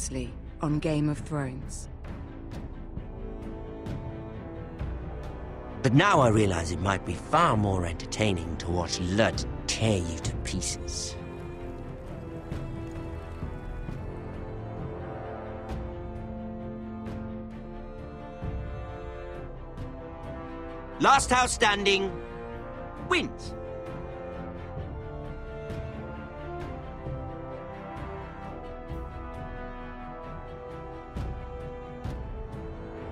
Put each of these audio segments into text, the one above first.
previously on Game of Thrones. But now I realize it might be far more entertaining to watch Ludd tear you to pieces. Last house standing wins.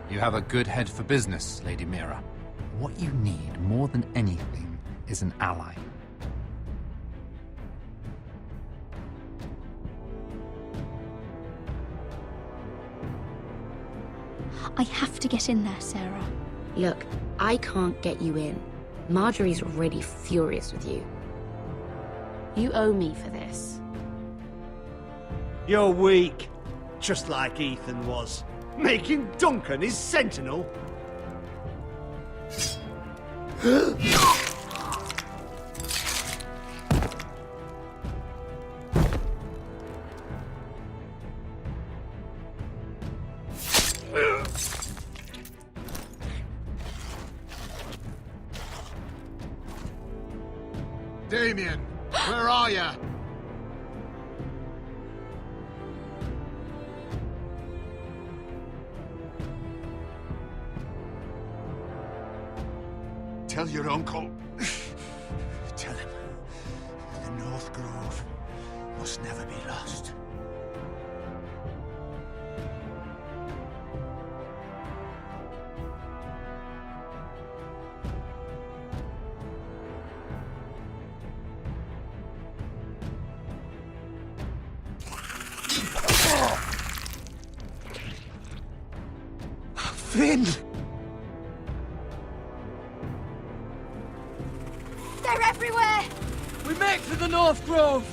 You have a good head for business, Lady Mira. What you need more than anything is an ally. I have to get in there, Sarah. Look, I can't get you in. Marjorie's already furious with you. You owe me for this. You're weak. Just like Ethan was. Making Duncan his sentinel. Damien, where are you? Tell your uncle. Tell him the North Grove must never be lost. Finn! They're everywhere! We make for the North Grove!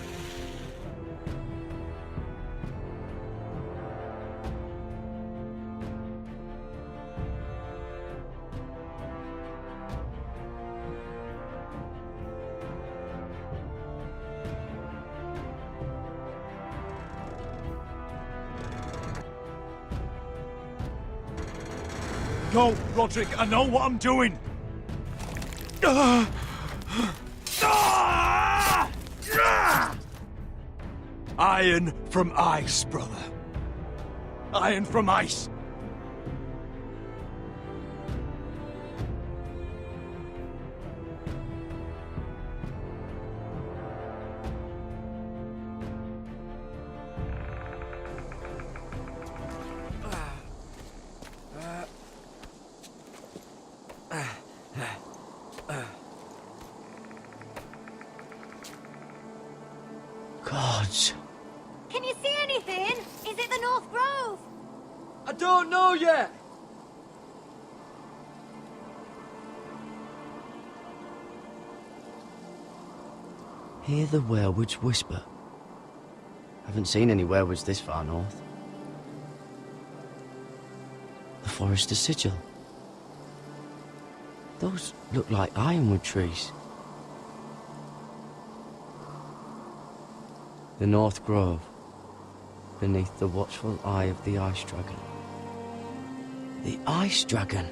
Go, Roderick, I know what I'm doing! Iron from ice, brother. Iron from ice. Gods. Can you see anything? Is it the North Grove? I don't know yet! Hear the werewoods whisper. Haven't seen any werewoods this far north. The Forester Sigil. Those look like ironwood trees. The North Grove, beneath the watchful eye of the Ice Dragon. The Ice Dragon!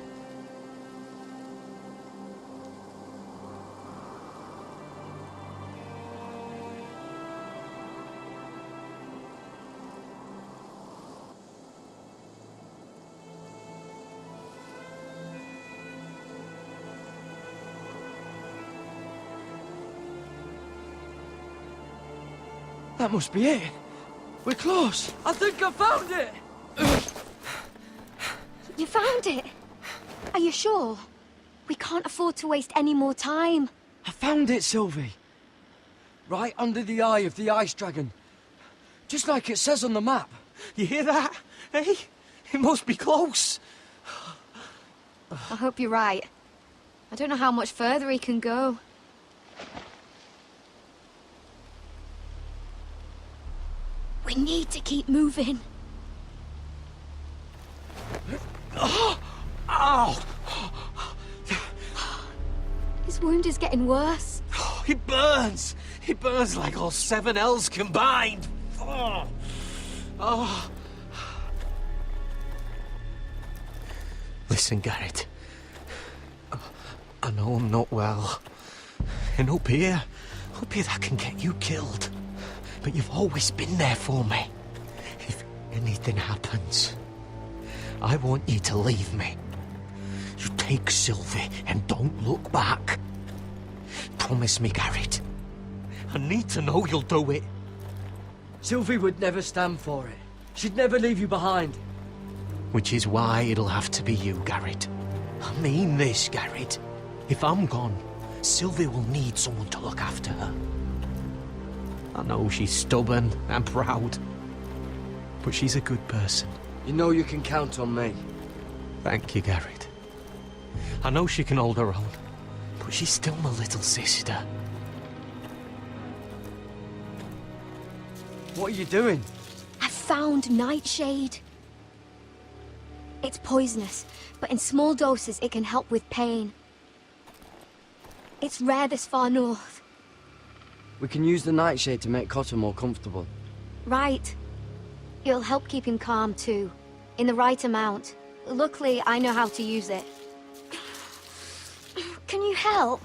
That must be it. We're close. I think I found it! You found it? Are you sure? We can't afford to waste any more time. I found it, Sylvie. Right under the eye of the Ice Dragon. Just like it says on the map. You hear that? Hey? It must be close. I hope you're right. I don't know how much further he can go. We need to keep moving. Ow! His wound is getting worse. He burns! He burns like all 7 L's combined! Oh, Listen, Garrett. I know I'm not well. And up here that can get you killed. But you've always been there for me. If anything happens, I want you to leave me. You take Sylvie and don't look back. Promise me, Garrett. I need to know you'll do it. Sylvie would never stand for it. She'd never leave you behind. Which is why it'll have to be you, Garrett. I mean this, Garrett. If I'm gone, Sylvie will need someone to look after her. I know she's stubborn and proud, but she's a good person. You know you can count on me. Thank you, Garrett. I know she can hold her own, but she's still my little sister. What are you doing? I found Nightshade. It's poisonous, but in small doses it can help with pain. It's rare this far north. We can use the nightshade to make Cotter more comfortable. Right. It'll help keep him calm too, in the right amount. Luckily, I know how to use it. Can you help?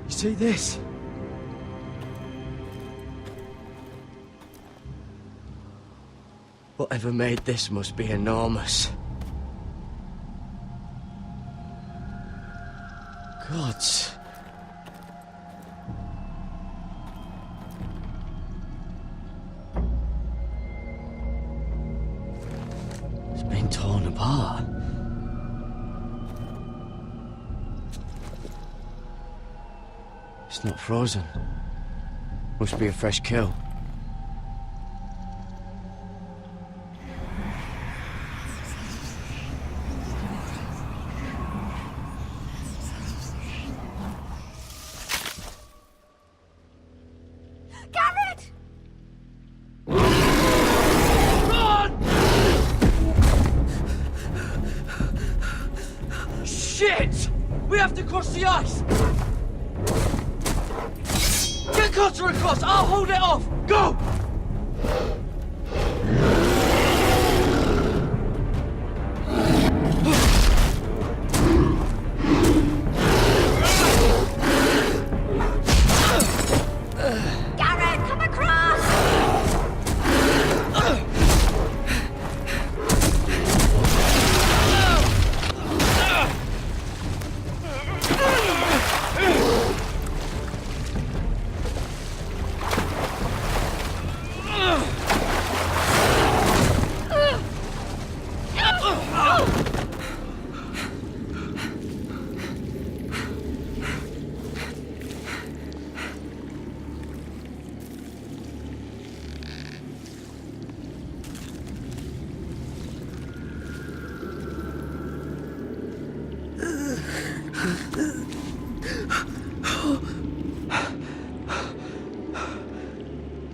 You see this? Whatever made this must be enormous. Gods. It's been torn apart. It's not frozen. Must be a fresh kill. Garrett! Shit! We have to cross the ice! Get Cotter across! I'll hold it off! Go! Garrett, come across!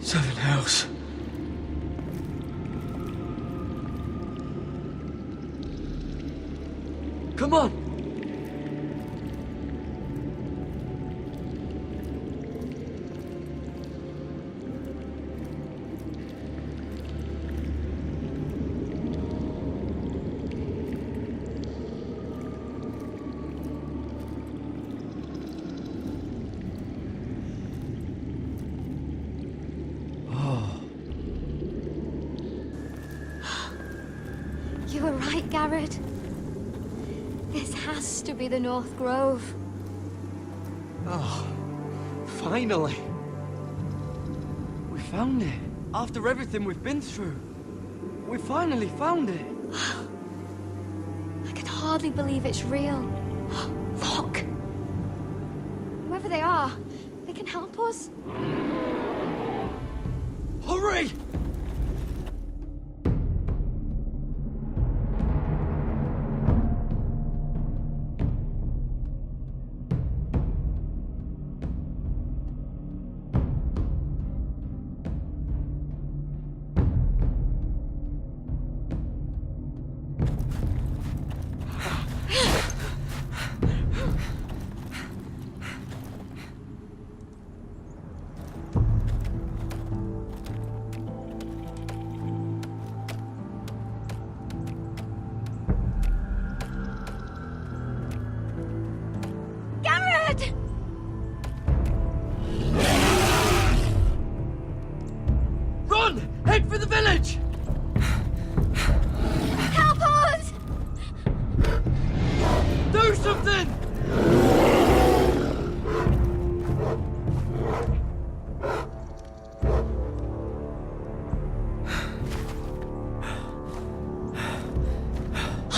Seven Hells. Come on! You were right, Garrett. This has to be the North Grove. Oh, finally. We found it. After everything we've been through. We finally found it. I can hardly believe it's real. Look! Whoever they are, they can help us. Hurry!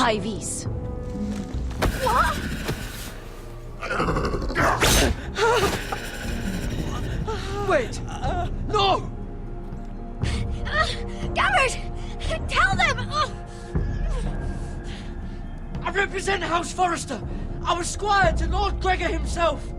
High vis. What? Wait! No! Garrett! Tell them! I represent House Forrester, our squire to Lord Gregor himself.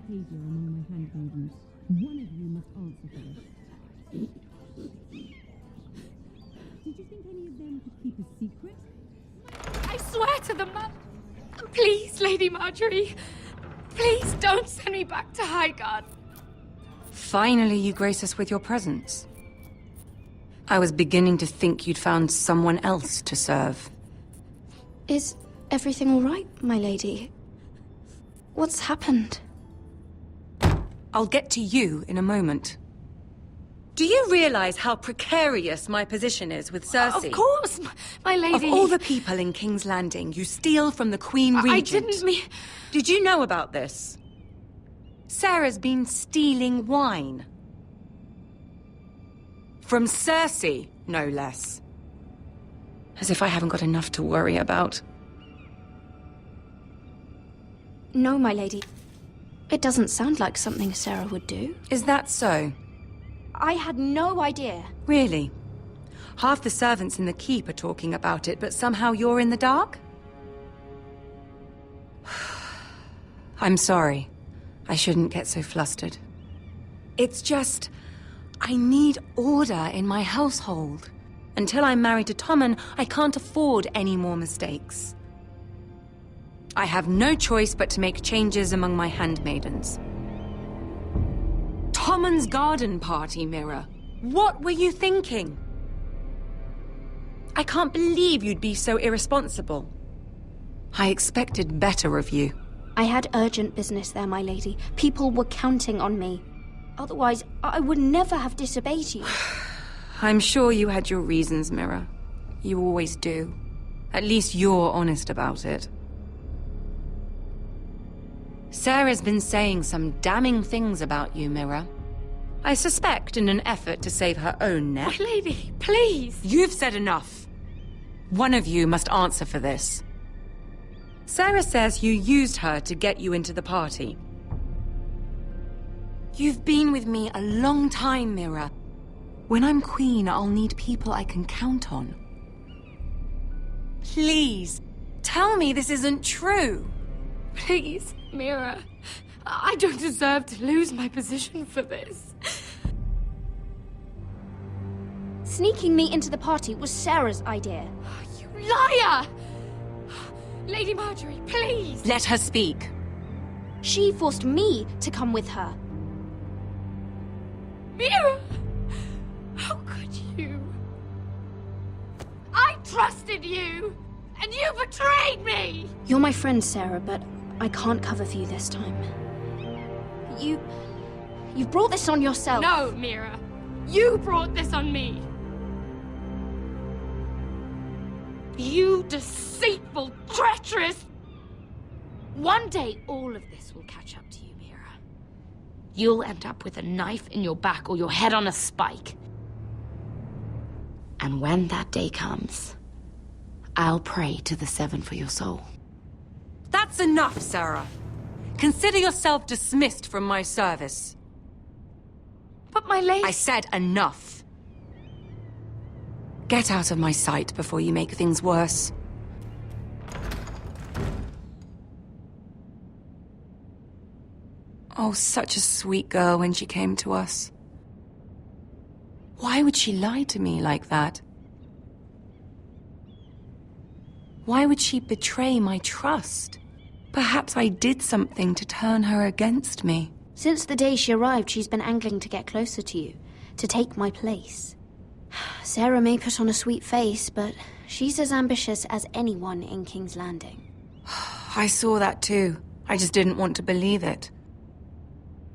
behavior among my handmaidens. One of you must answer for this. Did you think any of them could keep a secret? I swear to the man. Please, Lady Marjorie. Please don't send me back to Highgarden. Finally, you grace us with your presence. I was beginning to think you'd found someone else to serve. Is everything all right, my lady? What's happened? I'll get to you in a moment. Do you realize how precarious my position is with Cersei? Of course, my lady. Of all the people in King's Landing, you steal from the Queen Regent. I didn't mean... Did you know about this? Sarah's been stealing wine. From Cersei, no less. As if I haven't got enough to worry about. No, my lady. It doesn't sound like something Sarah would do. Is that so? I had no idea. Really? Half the servants in the keep are talking about it, but somehow you're in the dark? I'm sorry. I shouldn't get so flustered. It's just... I need order in my household. Until I'm married to Tommen, I can't afford any more mistakes. I have no choice but to make changes among my handmaidens. Tommen's garden party, Mira. What were you thinking? I can't believe you'd be so irresponsible. I expected better of you. I had urgent business there, my lady. People were counting on me. Otherwise, I would never have disobeyed you. I'm sure you had your reasons, Mira. You always do. At least you're honest about it. Sarah's been saying some damning things about you, Mira. I suspect in an effort to save her own neck. My lady, please! You've said enough. One of you must answer for this. Sarah says you used her to get you into the party. You've been with me a long time, Mira. When I'm queen, I'll need people I can count on. Please, tell me this isn't true. Please, Mira. I don't deserve to lose my position for this. Sneaking me into the party was Sarah's idea. You liar! Lady Marjorie, please! Let her speak. She forced me to come with her. Mira! How could you? I trusted you! And you betrayed me! You're my friend, Sarah, but I can't cover for you this time. You've brought this on yourself. No, Mira. You brought this on me. You deceitful, treacherous... One day, all of this will catch up to you, Mira. You'll end up with a knife in your back or your head on a spike. And when that day comes, I'll pray to the Seven for your soul. That's enough, Sarah. Consider yourself dismissed from my service. But my lady... I said enough. Get out of my sight before you make things worse. Oh, such a sweet girl when she came to us. Why would she lie to me like that? Why would she betray my trust? Perhaps I did something to turn her against me. Since the day she arrived, she's been angling to get closer to you, to take my place. Sarah may put on a sweet face, but she's as ambitious as anyone in King's Landing. I saw that too. I just didn't want to believe it.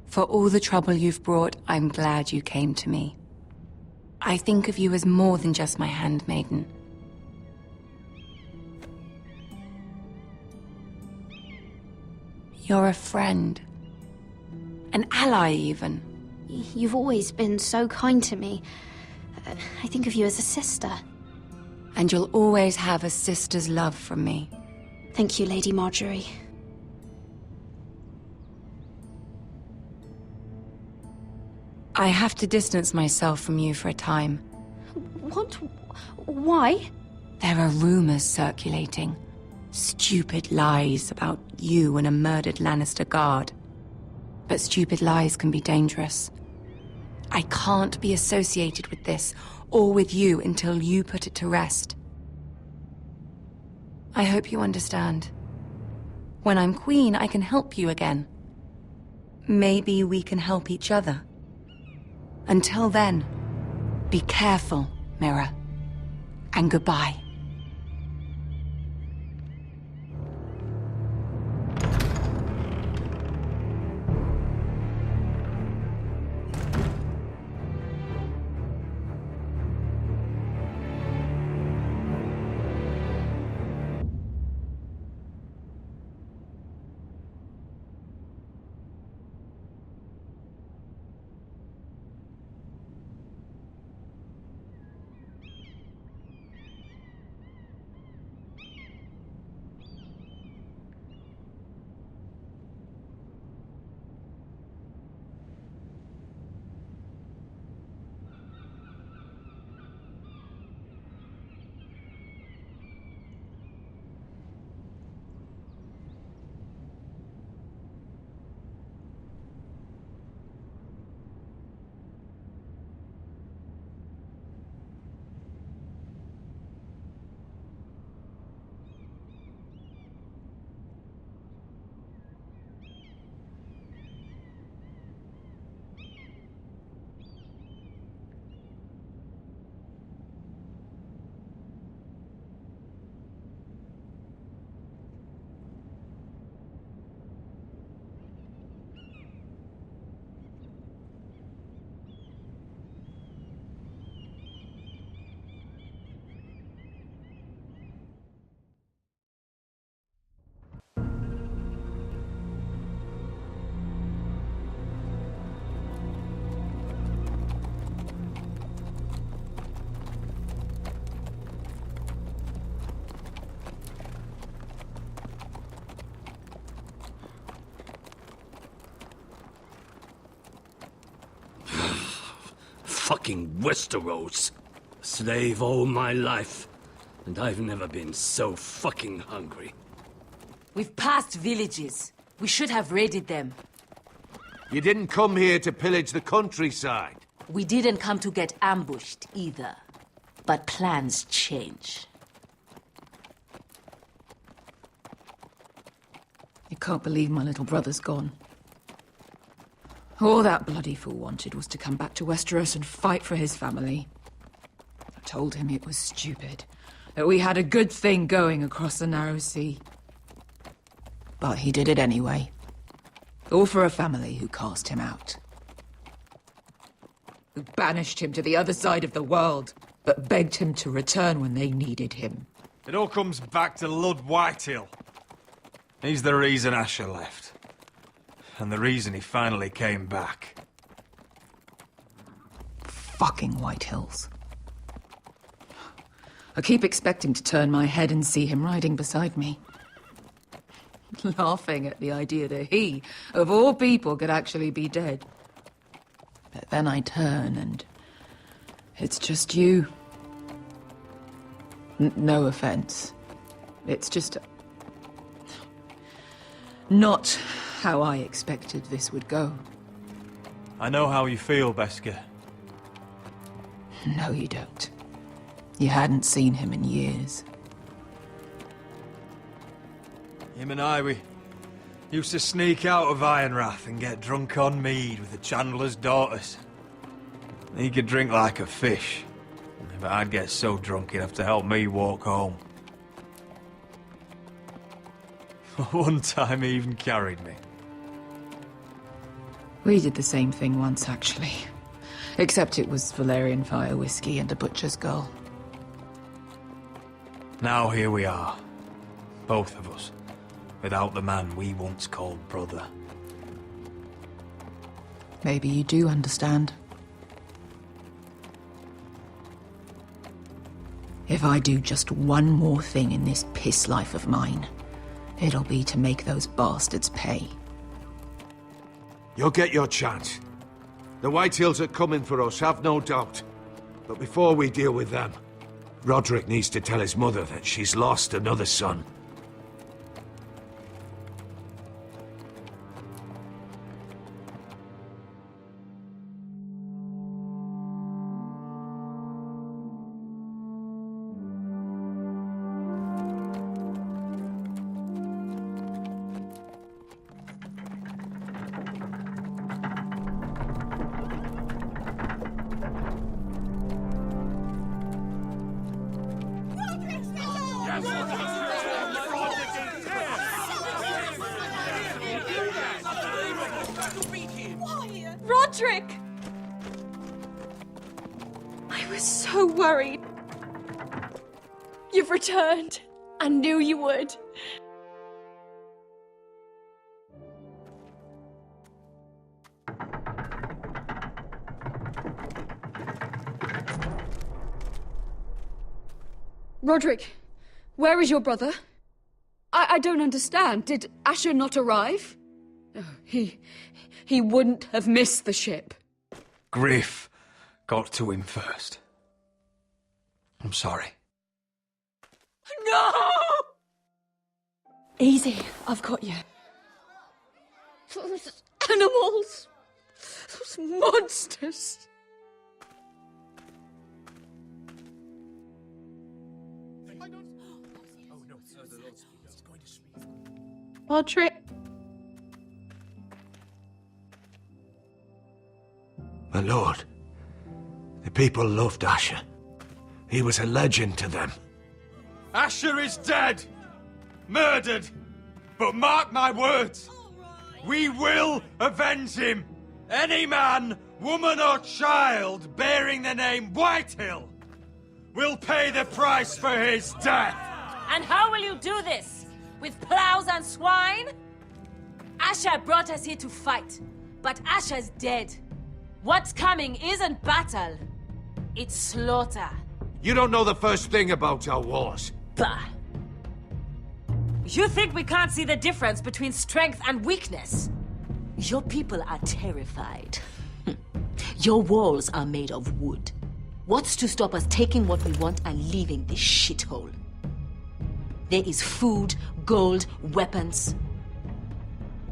For all the trouble you've brought, I'm glad you came to me. I think of you as more than just my handmaiden. You're a friend. An ally, even. You've always been so kind to me. I think of you as a sister. And you'll always have a sister's love from me. Thank you, Lady Marjorie. I have to distance myself from you for a time. What? Why? There are rumors circulating. Stupid lies about you and a murdered Lannister guard. But stupid lies can be dangerous. I can't be associated with this, or with you, until you put it to rest. I hope you understand. When I'm queen, I can help you again. Maybe we can help each other. Until then, be careful, Mira. And goodbye. Fucking Westeros. Slave all my life. And I've never been so fucking hungry. We've passed villages. We should have raided them. You didn't come here to pillage the countryside. We didn't come to get ambushed either. But plans change. You can't believe my little brother's gone. All that bloody fool wanted was to come back to Westeros and fight for his family. I told him it was stupid, that we had a good thing going across the narrow sea. But he did it anyway. All for a family who cast him out. Who banished him to the other side of the world, but begged him to return when they needed him. It all comes back to Lud Whitehill. He's the reason Asher left. And the reason he finally came back. Fucking White Hills. I keep expecting to turn my head and see him riding beside me. Laughing at the idea that he, of all people, could actually be dead. But then I turn and it's just you. No offense. It's just not how I expected this would go. I know how you feel, Beskar. No, you don't. You hadn't seen him in years. Him and I, we used to sneak out of Ironrath and get drunk on mead with the Chandler's daughters. He could drink like a fish, but I'd get so drunk he'd have to help me walk home. One time he even carried me. We did the same thing once, actually. Except it was Valerian fire whiskey and a butcher's girl. Now here we are. Both of us. Without the man we once called brother. Maybe you do understand. If I do just one more thing in this piss life of mine, it'll be to make those bastards pay. You'll get your chance. The Whitehills are coming for us, have no doubt. But before we deal with them, Roderick needs to tell his mother that she's lost another son. Roderick! I was so worried. You've returned. I knew you would. Roderick, where is your brother? I don't understand. Did Asher not arrive? Oh, he wouldn't have missed the ship. Griff got to him first. I'm sorry. No! Easy, I've got you. Those animals. Those monsters. Roderick. My lord, the people loved Asher. He was a legend to them. Asher is dead! Murdered! But mark my words! We will avenge him! Any man, woman or child bearing the name Whitehill will pay the price for his death! And how will you do this? With plows and swine? Asher brought us here to fight, but Asher's dead. What's coming isn't battle, it's slaughter. You don't know the first thing about our wars. Bah! You think we can't see the difference between strength and weakness? Your people are terrified. Your walls are made of wood. What's to stop us taking what we want and leaving this shithole? There is food, gold, weapons.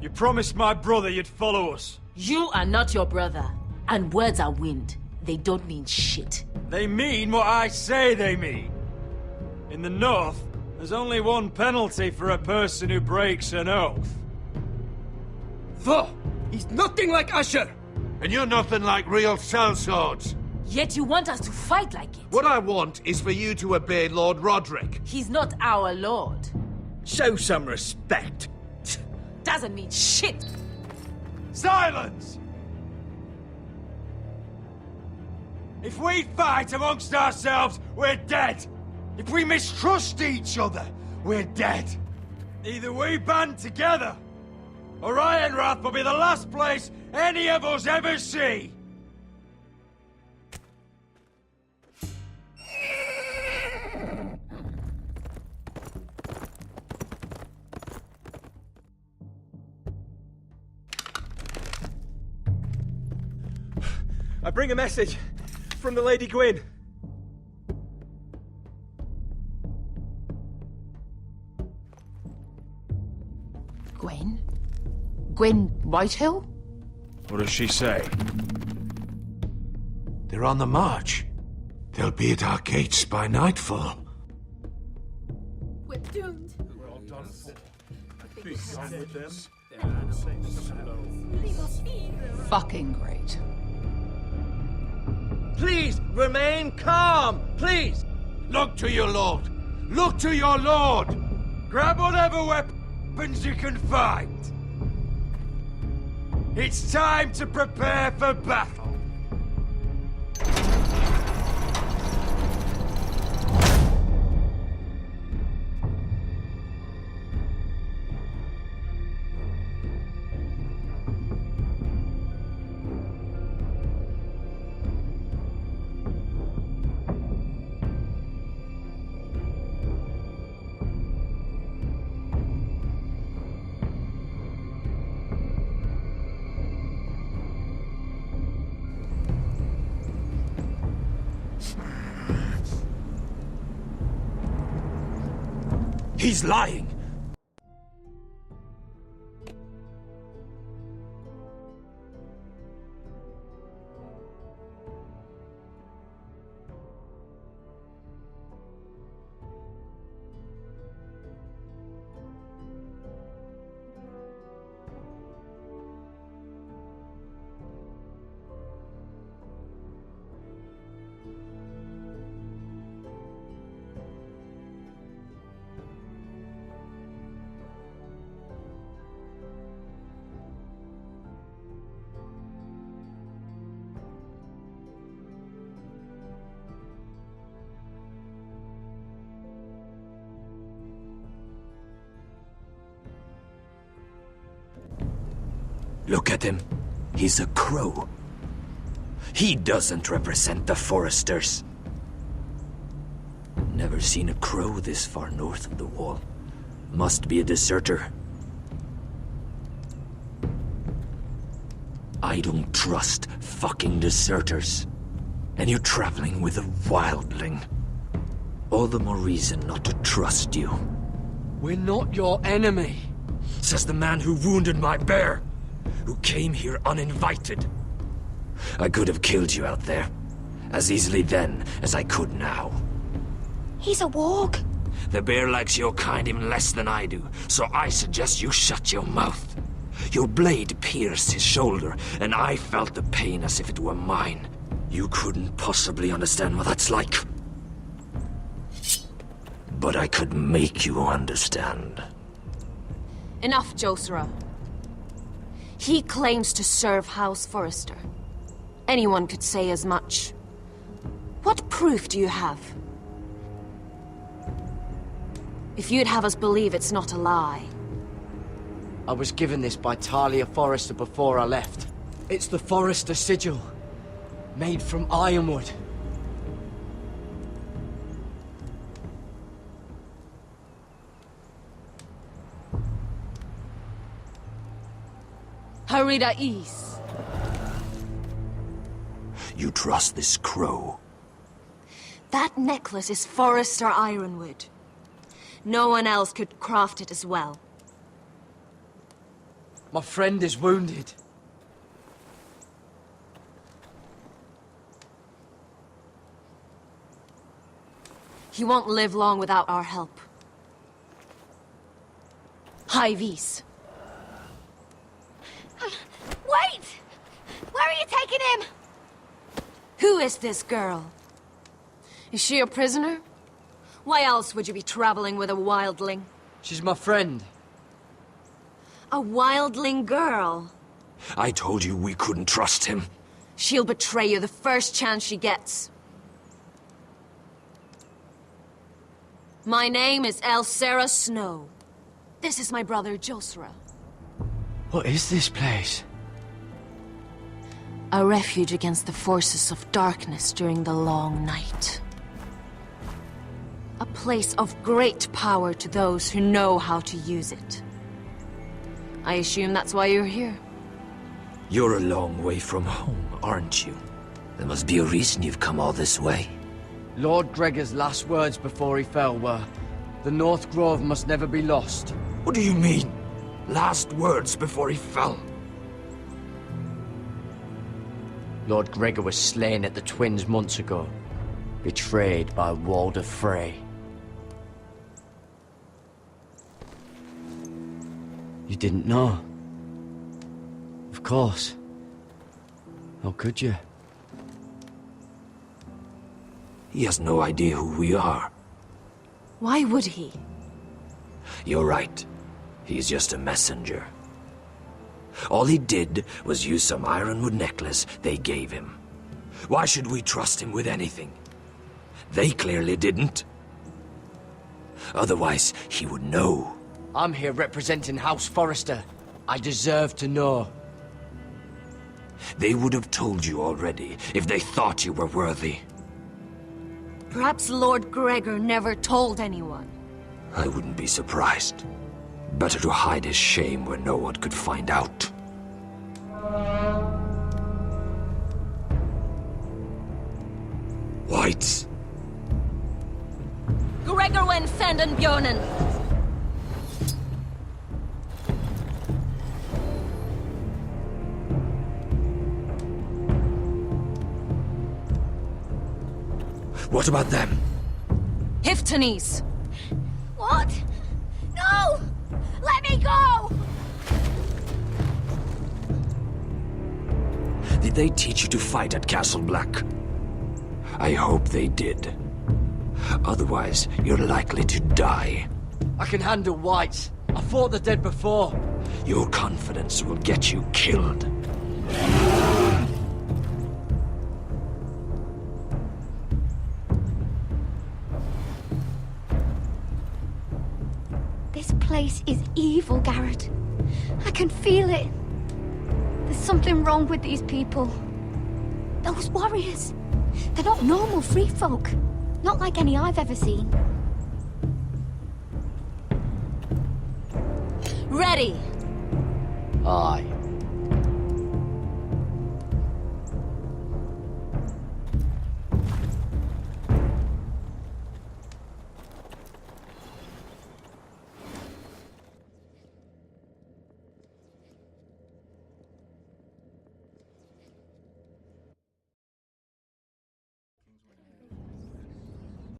You promised my brother you'd follow us. You are not your brother. And words are wind. They don't mean shit. They mean what I say they mean. In the North, there's only one penalty for a person who breaks an oath. Though, he's nothing like Asher! And you're nothing like real sellswords. Yet you want us to fight like it. What I want is for you to obey Lord Roderick. He's not our lord. Show some respect. Doesn't mean shit. Silence! If we fight amongst ourselves, we're dead. If we mistrust each other, we're dead. Either we band together, or Ironrath will be the last place any of us ever see. I bring a message from the Lady Gwyn. Gwen? Gwen Whitehill? What does she say? They're on the march. They'll be at our gates by nightfall. We're doomed. We're all done for. Be gone with them. Fucking great. Please, remain calm, please! Look to your lord! Look to your lord! Grab whatever weapons you can find. It's time to prepare for battle. He's lying! Look at him. He's a crow. He doesn't represent the Foresters. Never seen a crow this far north of the wall. Must be a deserter. I don't trust fucking deserters. And you're traveling with a wildling. All the more reason not to trust you. We're not your enemy. Says the man who wounded my bear. Who came here uninvited. I could have killed you out there. As easily then as I could now. He's a warg. The bear likes your kind even less than I do, so I suggest you shut your mouth. Your blade pierced his shoulder, and I felt the pain as if it were mine. You couldn't possibly understand what that's like. But I could make you understand. Enough, Josera. He claims to serve House Forrester. Anyone could say as much. What proof do you have? If you'd have us believe it's not a lie. I was given this by Talia Forrester before I left. It's the Forrester sigil, made from ironwood. Harida East. You trust this crow? That necklace is Forrester Ironwood. No one else could craft it as well. My friend is wounded. He won't live long without our help. High Vis. Wait! Where are you taking him? Who is this girl? Is she a prisoner? Why else would you be traveling with a wildling? She's my friend. A wildling girl? I told you we couldn't trust him. She'll betray you the first chance she gets. My name is Elsera Snow. This is my brother Josra. What is this place? A refuge against the forces of darkness during the long night. A place of great power to those who know how to use it. I assume that's why you're here. You're a long way from home, aren't you? There must be a reason you've come all this way. Lord Gregor's last words before he fell were, "The North Grove must never be lost." What do you mean? Last words before he fell? Lord Gregor was slain at the Twins months ago, betrayed by Walder Frey. You didn't know? Of course. How could you? He has no idea who we are. Why would he? You're right. He's just a messenger. All he did was use some ironwood necklace they gave him. Why should we trust him with anything? They clearly didn't. Otherwise, he would know. I'm here representing House Forrester. I deserve to know. They would have told you already if they thought you were worthy. Perhaps Lord Gregor never told anyone. I wouldn't be surprised. Better to hide his shame where no one could find out. Whites. Gregor wen Fanden Björnen. What about them? Hiftanes. What? No! Let me go! Did they teach you to fight at Castle Black? I hope they did. Otherwise, you're likely to die. I can handle whites. I fought the dead before. Your confidence will get you killed. This place is evil, Garrett. I can feel it. There's something wrong with these people. Those warriors. They're not normal free folk. Not like any I've ever seen. Ready. Aye.